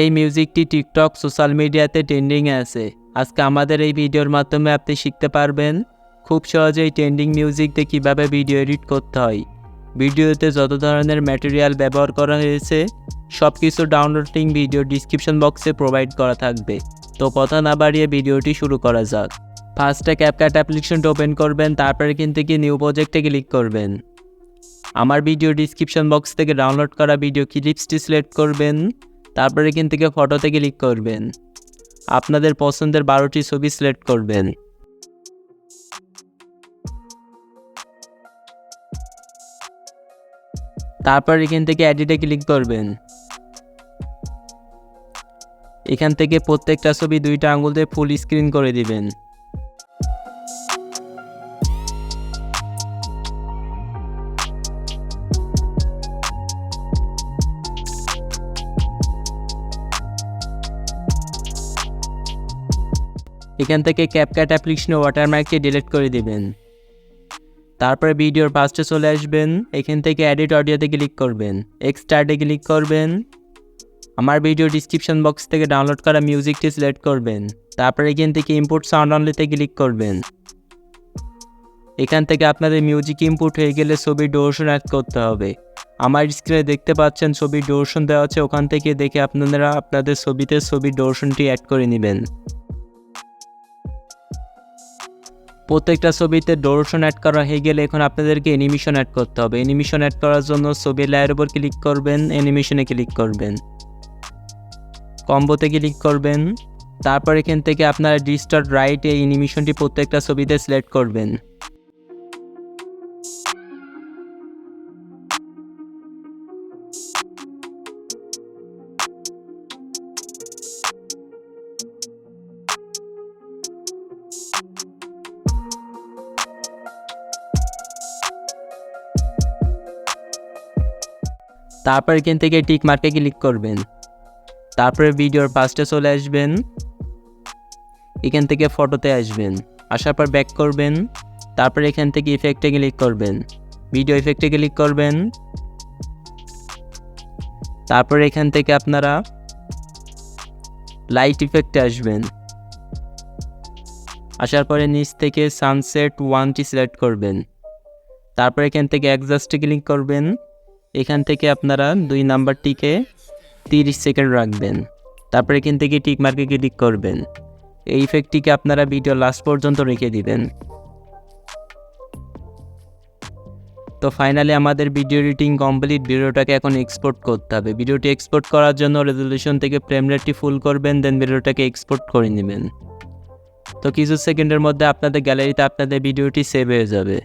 এই মিউজিকটি TikTok social মিডিয়াতে ট্রেন্ডিংয়ে আছে। আজকে আমাদের এই ভিডিওর মাধ্যমে আপনি শিখতে পারবেন খুব সহজেই ট্রেন্ডিং মিউজিক দিয়ে কীভাবে ভিডিও এডিট করতে হয়। ভিডিওতে যত ধরনের ম্যাটেরিয়াল ব্যবহার করা হয়েছে সব কিছু ডাউনলোড লিঙ্ক ভিডিও ডিসক্রিপশন বক্সে প্রোভাইড করা থাকবে। তো কথা না বাড়িয়ে ভিডিওটি শুরু করা যাক। ফার্স্টে ক্যাপকাট অ্যাপ্লিকেশনটা ওপেন করবেন, তারপরে কিন্তু নিউ প্রজেক্টে ক্লিক করবেন। আমার ভিডিও ডিসক্রিপশন বক্স থেকে ডাউনলোড করা ভিডিও ক্লিপসটি সিলেক্ট করবেন, তারপরে কিন্তু ফটোতে ক্লিক করবেন। আপনাদের পছন্দের 12টি ছবি সিলেক্ট করবেন। তারপর এখান থেকে এডিটে ক্লিক করবেন। এখান থেকে প্রত্যেকটা ছবি 2টা আঙুল দিয়ে ফুল স্ক্রিন করে দিবেন। এখান থেকে ক্যাপকাট অ্যাপ্লিকেশনে ওয়াটারমার্কটি ডিলিট করে দিবেন। তারপরে ভিডিওর ফার্স্টে চলে আসবেন। এখান থেকে এডিট অডিওতে ক্লিক করবেন, এক্সট্রাটে ক্লিক করবেন। আমার ভিডিও ডিসক্রিপশন বক্স থেকে ডাউনলোড করা মিউজিকটি সিলেক্ট করবেন। তারপরে এখান থেকে ইম্পোর্ট সাউন্ড অনলিতে ক্লিক করবেন। এখান থেকে আপনাদের মিউজিক ইনপুট হয়ে গেলে ছবির ডিউরেশন অ্যাড করতে হবে। আমার স্ক্রিনে দেখতে পাচ্ছেন ছবির ডিউরেশন দেওয়া আছে, ওখান থেকে দেখে আপনারা আপনাদের ছবির ডিউরেশনটি অ্যাড করে নেবেন। প্রত্যেকটা ছবিতে ডিউরেশন অ্যাড করা হয়ে গেলে এখন আপনাদেরকে অ্যানিমেশন অ্যাড করতে হবে। অ্যানিমেশন অ্যাড করার জন্য ছবির লেয়ারের উপর ক্লিক করবেন, অ্যানিমেশনে ক্লিক করবেন, কম্বোতে ক্লিক করবেন। তারপর এখান থেকে আপনারা ডিস্টর্ট রাইট এই অ্যানিমেশনটি প্রত্যেকটা ছবিতে সিলেক্ট করবেন। তারপর এখান থেকে টিক মার্কে ক্লিক করবেন। তারপরে ভিডিওর ফার্স্টে চলে আসবেন। এখান থেকে ফটোতে আসবেন, আসার পর ব্যাক করবেন। তারপরে এখান থেকে ইফেক্টে ক্লিক করবেন, ভিডিও ইফেক্টে ক্লিক করবেন। তারপরে এখান থেকে আপনারা লাইট ইফেক্টে আসবেন। আসার পরে নিচ থেকে সানসেট 1টি সিলেক্ট করবেন। তারপর এখান থেকে অ্যাডজাস্টে ক্লিক করবেন। এখান থেকে আপনারা 2 নাম্বারটিকে 30 সেকেন্ড রাখবেন। তারপর এখান থেকে টিক মার্কে ক্লিক করবেন। এই ইফেক্টটিকে আপনারা ভিডিও লাস্ট পর্যন্ত রেখে দিবেন। তো ফাইনালি আমাদের ভিডিও এডিটিং কমপ্লিট। ভিডিওটাকে এখন এক্সপোর্ট করতে হবে। ভিডিওটি এক্সপোর্ট করার জন্য রেজলিউশন থেকে ফ্রেম রেটটি ফুল করবেন, দেন ভিডিওটাকে এক্সপোর্ট করে নেবেন। তো কিছু সেকেন্ডের মধ্যে আপনাদের গ্যালারিতে আপনাদের ভিডিওটি সেভ হয়ে যাবে।